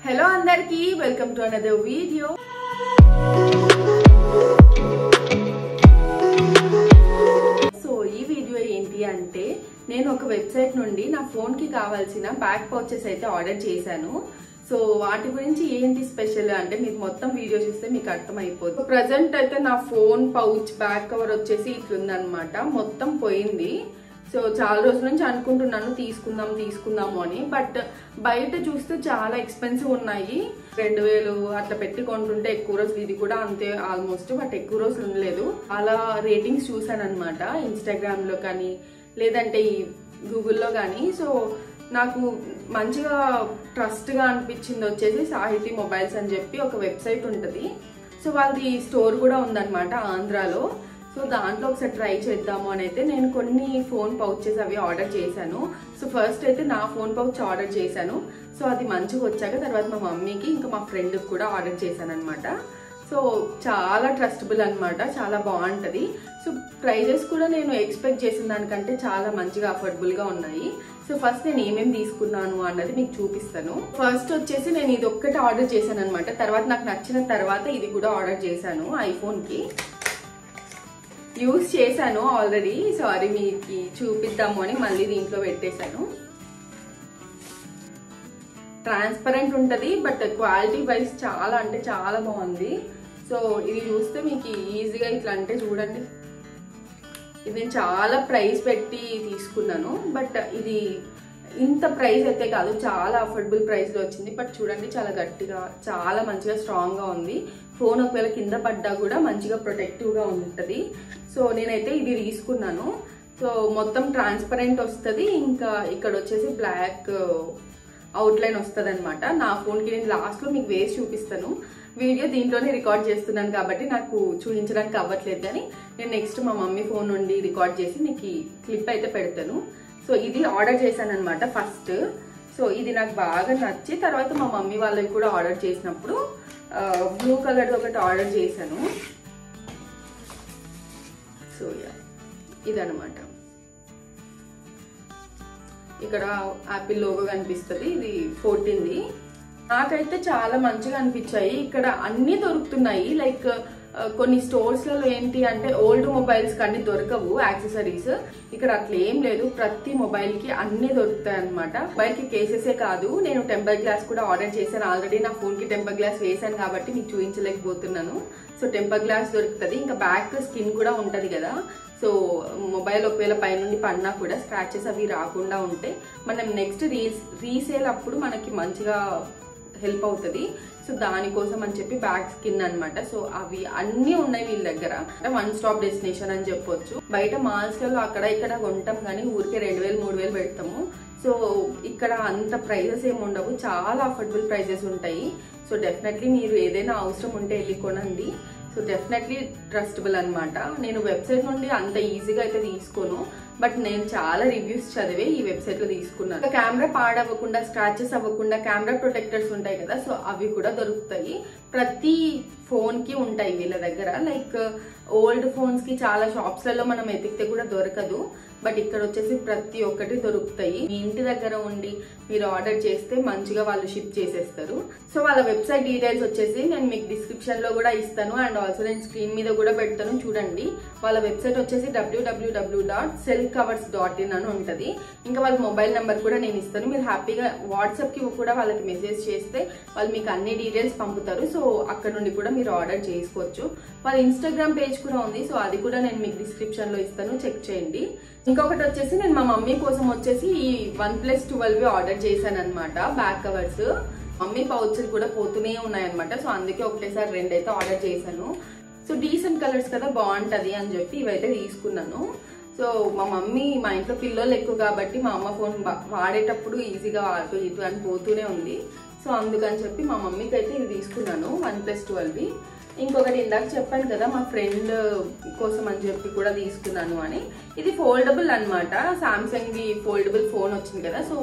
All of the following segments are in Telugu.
Hello andarki, welcome to another video. So ee video enti ante nenu oka website nundi na phone ki kavalsina back pouches aithe order chesanu. So వాటి గురించి ఏంటి స్పెషల్ అంటే మీకు మొత్తం వీడియో చూస్తే మీకు అర్థమైపోతుంది. ప్రెజెంట్ అయితే నా ఫోన్ పౌచ్ బ్యాక్ కవర్ వచ్చేసి ఇట్లుందనమాట, మొత్తం పోయింది. సో చాలా రోజుల నుంచి అనుకుంటున్నాను తీసుకుందాము అని, బట్ బయట చూస్తే చాలా ఎక్స్పెన్సివ్ ఉన్నాయి. 2000 అట్లా పెట్టి కొంటుంటే ఎక్కువ రోజులు, ఇది కూడా అంతే ఆల్మోస్ట్, బట్ ఎక్కువ రోజులు ఉండలేదు. అలా రేటింగ్స్ చూసాను అనమాట ఇన్స్టాగ్రామ్ లో కానీ లేదంటే ఈ గూగుల్లో కానీ. సో నాకు మంచిగా ట్రస్ట్ గా అనిపించింది వచ్చేసి సాహితీ మొబైల్స్ అని చెప్పి ఒక వెబ్సైట్ ఉంటుంది. సో వాళ్ళది స్టోర్ కూడా ఉందన్నమాట ఆంధ్రాలో. సో దాంట్లో ఒకసారి ట్రై చేద్దాము అని అయితే నేను కొన్ని ఫోన్ పౌచెస్ అవి ఆర్డర్ చేశాను. సో ఫస్ట్ అయితే నా ఫోన్ పౌచ్ ఆర్డర్ చేశాను. సో అది మంచిగా వచ్చాక తర్వాత మా మమ్మీకి ఇంకా మా ఫ్రెండ్కి కూడా ఆర్డర్ చేశాను అనమాట. సో చాలా ట్రస్టబుల్ అనమాట, చాలా బాగుంటుంది. సో ప్రైజెస్ కూడా నేను ఎక్స్పెక్ట్ చేసిన దానికంటే చాలా మంచిగా అఫోర్డబుల్గా ఉన్నాయి. సో ఫస్ట్ నేను ఏమేమి తీసుకున్నాను అన్నది మీకు చూపిస్తాను. ఫస్ట్ వచ్చేసి నేను ఇది ఒక్కటి ఆర్డర్ చేశాను అనమాట. తర్వాత నాకు నచ్చిన తర్వాత ఇది కూడా ఆర్డర్ చేశాను. ఐఫోన్కి యూజ్ చేశాను ఆల్రెడీ, సారీ మీకు చూపిద్దాము అని మళ్ళీ దీంట్లో పెట్టేశాను. ట్రాన్స్పరెంట్ ఉంటుంది, బట్ క్వాలిటీ వైజ్ చాలా అంటే చాలా బాగుంది. సో ఇది చూస్తే మీకు ఈజీగా ఇట్లా అంటే చూడండి, ఇది నేను చాలా ప్రైస్ పెట్టి తీసుకున్నాను, బట్ ఇది ఇంత ప్రైస్ అయితే కాదు, చాలా అఫోర్డబుల్ ప్రైస్లో వచ్చింది. బట్ చూడండి చాలా గట్టిగా, చాలా మంచిగా స్ట్రాంగ్గా ఉంది. ఫోన్ ఒకవేళ కింద పడ్డా కూడా మంచిగా ప్రొటెక్టివ్గా ఉంటుంది. సో నేనైతే ఇది తీసుకున్నాను. సో మొత్తం ట్రాన్స్పరెంట్ వస్తుంది, ఇంకా ఇక్కడ వచ్చేసి బ్లాక్ అవుట్లైన్ వస్తుంది అనమాట. నా ఫోన్కి నేను లాస్ట్లో మీకు వేసి చూపిస్తాను. వీడియో దీంట్లోనే రికార్డ్ చేస్తున్నాను కాబట్టి నాకు చూపించడానికి అవ్వట్లేదు, కానీ నేను నెక్స్ట్ మా మమ్మీ ఫోన్ నుండి రికార్డ్ చేసి మీకు క్లిప్ అయితే పెడతాను. సో ఇది ఆర్డర్ చేశాను అనమాట ఫస్ట్. సో ఇది నాకు బాగా నచ్చి తర్వాత మా మమ్మీ వాళ్ళకి కూడా ఆర్డర్ చేసినప్పుడు బ్లూ కలర్ ఒకటి ఆర్డర్ చేశాను. సో ఇదనమాట, ఇక్కడ యాపిల్ లోగో కనిపిస్తుంది. ఇది 14ది. నాకైతే చాలా మంచిగా అనిపించాయి. ఇక్కడ అన్ని దొరుకుతున్నాయి. లైక్ కొన్ని స్టోర్స్లలో ఏంటి అంటే ఓల్డ్ మొబైల్స్ కి అన్ని దొరకవు యాక్సెసరీస్. ఇక్కడ అట్లా ఏం లేదు, ప్రతి మొబైల్ కి అన్ని దొరుకుతాయి అనమాట. మొబైల్ కి కేసెసే కాదు, నేను టెంపర్ గ్లాస్ కూడా ఆర్డర్ చేశాను ఆల్రెడీ. నా ఫోన్ కి టెంపర్ గ్లాస్ వేసాను కాబట్టి మీకు చూపించలేకపోతున్నాను. సో టెంపర్ గ్లాస్ దొరుకుతుంది, ఇంకా బ్యాక్ స్కిన్ కూడా ఉంటది కదా. సో మొబైల్ ఒకవేళ పైనుండి పడినా కూడా స్క్రాచెస్ అవి రాకుండా ఉంటే మనం నెక్స్ట్ రీసేల్ అప్పుడు మనకి మంచిగా హెల్ప్ అవుతుంది. సో దానికోసం అని చెప్పి బ్యాక్ స్కిన్ అనమాట. సో అవి అన్ని ఉన్నాయి వీళ్ళ దగ్గర. వన్ స్టాప్ డెస్టినేషన్ అని చెప్పొచ్చు. బయట మాల్స్ లలో అక్కడ ఇక్కడ కొంటాం కానీ ఊరికే 2000 3000 పెడతాము. సో ఇక్కడ అంత ప్రైజెస్ ఏమి ఉండవు, చాలా అఫోర్డబుల్ ప్రైజెస్ ఉంటాయి. సో డెఫినెట్లీ మీరు ఏదైనా అవసరం ఉంటే వెళ్ళి కొనండి. సో డెఫినెట్లీ ట్రస్టబుల్ అనమాట. నేను వెబ్సైట్ నుండి అంత ఈజీగా అయితే తీసుకోను, బట్ నేను చాలా రివ్యూస్ చదివే ఈ వెబ్సైట్ లో తీసుకున్నాను. కెమెరా పాడవ్వకుండా, స్క్రాచెస్ అవ్వకుండా కెమెరా ప్రొటెక్టర్స్ ఉంటాయి కదా, సో అవి కూడా దొరుకుతాయి. ప్రతి ఫోన్ కి ఉంటాయి వీళ్ళ దగ్గర. లైక్ ఓల్డ్ ఫోన్స్ కి చాలా షాప్స్ లలో మనం ఎతికితే కూడా దొరకదు, బట్ ఇక్కడ వచ్చేసి ప్రతి ఒక్కటి దొరుకుతాయి. మీ ఇంటి దగ్గర ఉండి మీరు ఆర్డర్ చేస్తే మంచిగా వాళ్ళు షిప్ చేసేస్తారు. సో వాళ్ళ వెబ్సైట్ డీటెయిల్స్ వచ్చేసి నేను మీకు డిస్క్రిప్షన్ లో కూడా ఇస్తాను, అండ్ ఆల్సో నేను స్క్రీన్ మీద కూడా పెడతాను చూడండి. వాళ్ళ వెబ్సైట్ వచ్చేసి www.cellcovers.in అని ఉంటుంది. ఇంకా వాళ్ళ మొబైల్ నెంబర్ కూడా నేను ఇస్తాను. మీరు హ్యాపీగా వాట్సాప్ కి కూడా వాళ్ళకి మెసేజ్ చేస్తే వాళ్ళు మీకు అన్ని డీటెయిల్స్ పంపుతారు. సో అక్కడ నుండి కూడా మీరు ఆర్డర్ చేసుకోవచ్చు. వాళ్ళ ఇన్స్టాగ్రామ్ పేజ్ కూడా ఉంది, సో అది కూడా నేను మీకు డిస్క్రిప్షన్ లో ఇస్తాను, చెక్ చేయండి. ఇంకొకటి వచ్చేసి నేను మా మమ్మీ కోసం వచ్చేసి ఈ OnePlus 12 ఆర్డర్ చేశాను అనమాట, బ్యాక్ కవర్స్. మమ్మీ పౌచ్లు కూడా పోతూనే ఉన్నాయన్నమాట. సో అందుకే ఒకటేసారి 2 అయితే ఆర్డర్ చేశాను. సో డీసెంట్ కలర్స్ కదా, బాగుంటది అని చెప్పి ఇవైతే తీసుకున్నాను. సో మా మమ్మీ, మా ఇంట్లో పిల్లలు ఎక్కువ కాబట్టి మా అమ్మ ఫోన్ వాడేటప్పుడు ఈజీగా అటు ఇటు అని పోతూనే ఉంది. సో అందుకని చెప్పి మా మమ్మీకి అయితే ఇది తీసుకున్నాను, OnePlus 12. ఇంకొకటి ఇందాక చెప్పాను కదా మా ఫ్రెండ్ కోసం అని చెప్పి కూడా తీసుకున్నాను అని. ఇది ఫోల్డబుల్ అనమాట, సామ్సంగ్ ది ఫోల్డబుల్ ఫోన్ వచ్చింది కదా. సో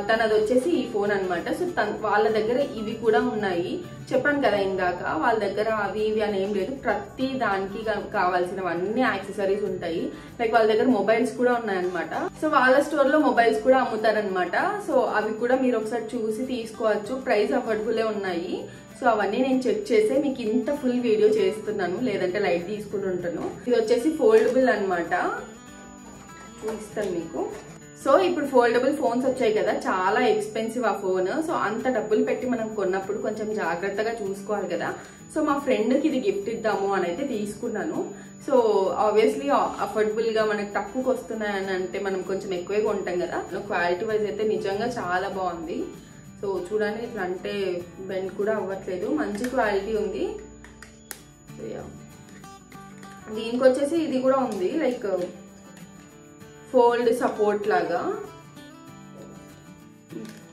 తనది వచ్చేసి ఈ ఫోన్ అనమాట. సో వాళ్ళ దగ్గర ఇవి కూడా ఉన్నాయి. చెప్పాను కదా ఇందాక, వాళ్ళ దగ్గర అవి ఇవి అని ఏం లేదు, ప్రతి దానికి కావాల్సినవన్నీ యాక్సెసరీస్ ఉంటాయి. లైక్ వాళ్ళ దగ్గర మొబైల్స్ కూడా ఉన్నాయన్నమాట. సో వాళ్ళ స్టోర్ లో మొబైల్స్ కూడా అమ్ముతారనమాట. సో అవి కూడా మీరు ఒకసారి చూసి తీసుకోవచ్చు, ప్రైస్ అఫోర్డబులే ఉన్నాయి. సో అవన్నీ నేను చెక్ చేసే మీకు ఇంత ఫుల్ వీడియో చేస్తున్నాను, లేదంటే లైట్ తీసుకుని ఉంటాను. ఇది వచ్చేసి ఫోల్డబుల్ అనమాట, చూపిస్తాను మీకు. సో ఇప్పుడు ఫోల్డబుల్ ఫోన్స్ వచ్చాయి కదా, చాలా ఎక్స్పెన్సివ్ ఆ ఫోన్. సో అంత డబ్బులు పెట్టి మనం కొన్నప్పుడు కొంచెం జాగ్రత్తగా చూసుకోవాలి కదా. సో మా ఫ్రెండ్కి ఇది గిఫ్ట్ ఇద్దాము అని అయితే తీసుకున్నాను. సో ఆబ్వియస్లీ అఫోర్డబుల్ గా మనకు తక్కువకి వస్తున్నాయని అంటే మనం కొంచెం ఎక్కువే కొంటాం కదా. క్వాలిటీ వైజ్ అయితే నిజంగా చాలా బాగుంది. సో చూడండి, ఇట్లా అంటే బెండ్ కూడా అవ్వట్లేదు, మంచి క్వాలిటీ ఉంది. దీనికి వచ్చేసి ఇది కూడా ఉంది, లైక్ ఫోల్డ్ సపోర్ట్ లాగా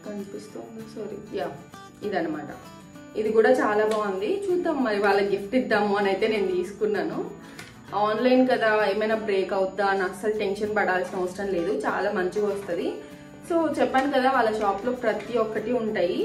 కనిపిస్తుంది. సారీ, ఇదనమాట. ఇది కూడా చాలా బాగుంది. చూద్దాం మరి వాళ్ళకి గిఫ్ట్ ఇద్దాము అని అయితే నేను తీసుకున్నాను. ఆన్లైన్ కదా, ఏమైనా బ్రేక్ అవుతా అని అస్సలు టెన్షన్ పడాల్సిన అవసరం లేదు, చాలా మంచిగా వస్తుంది. సో చెప్పాను కదా, వాళ్ళ షాప్ లో ప్రతి ఒక్కటి ఉంటాయి.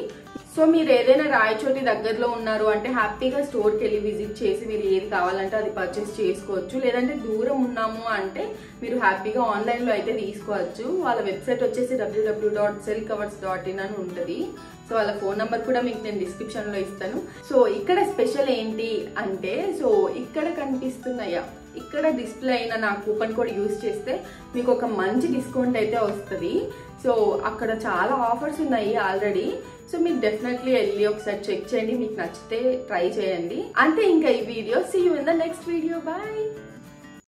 సో మీరు ఏదైనా రాయచోటి దగ్గరలో ఉన్నారు అంటే హ్యాపీగా స్టోర్కి వెళ్ళి విజిట్ చేసి మీరు ఏది కావాలంటే అది పర్చేస్ చేసుకోవచ్చు. లేదంటే దూరం ఉన్నాము అంటే మీరు హ్యాపీగా ఆన్లైన్లో అయితే తీసుకోవచ్చు. వాళ్ళ వెబ్సైట్ వచ్చేసి www.cellcovers.in అని ఉంటుంది. సో వాళ్ళ ఫోన్ నెంబర్ కూడా మీకు నేను డిస్క్రిప్షన్లో ఇస్తాను. సో ఇక్కడ స్పెషల్ ఏంటి అంటే, సో ఇక్కడ కనిపిస్తున్నాయా, ఇక్కడ డిస్ప్లే అయిన నా కూపన్ కోడ్ యూజ్ చేస్తే మీకు ఒక మంచి డిస్కౌంట్ అయితే వస్తుంది. సో అక్కడ చాలా ఆఫర్స్ ఉన్నాయి ఆల్రెడీ. సో మీరు డెఫినెట్లీ వెళ్ళి ఒకసారి చెక్ చేయండి, మీకు నచ్చితే ట్రై చేయండి. అంతే ఇంకా ఈ video. See you in the next video. Bye.